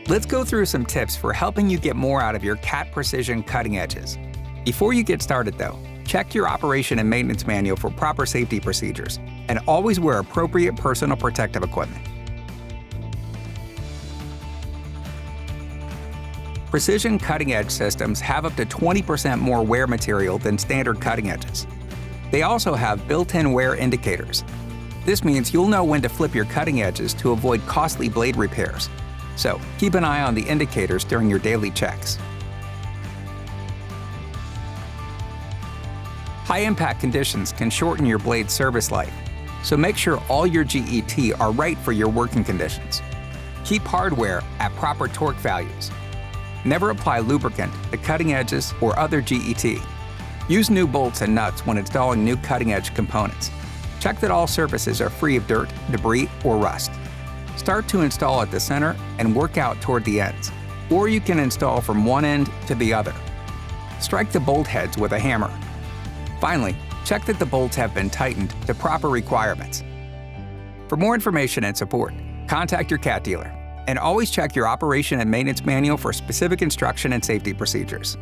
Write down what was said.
Let's go through some tips for helping you get more out of your CAT precision cutting edges. Before you get started though, check your operation and maintenance manual for proper safety procedures, and always wear appropriate personal protective equipment. Precision cutting edge systems have up to 20% more wear material than standard cutting edges. They also have built-in wear indicators. This means you'll know when to flip your cutting edges to avoid costly blade repairs. So keep an eye on the indicators during your daily checks. High-impact conditions can shorten your blade's service life, so make sure all your GET are right for your working conditions. Keep hardware at proper torque values. Never apply lubricant to cutting edges or other GET. Use new bolts and nuts when installing new cutting-edge components. Check that all surfaces are free of dirt, debris, or rust. Start to install at the center and work out toward the ends, or you can install from one end to the other. Strike the bolt heads with a hammer. Finally, check that the bolts have been tightened to proper requirements. For more information and support, contact your CAT dealer, and always check your operation and maintenance manual for specific instruction and safety procedures.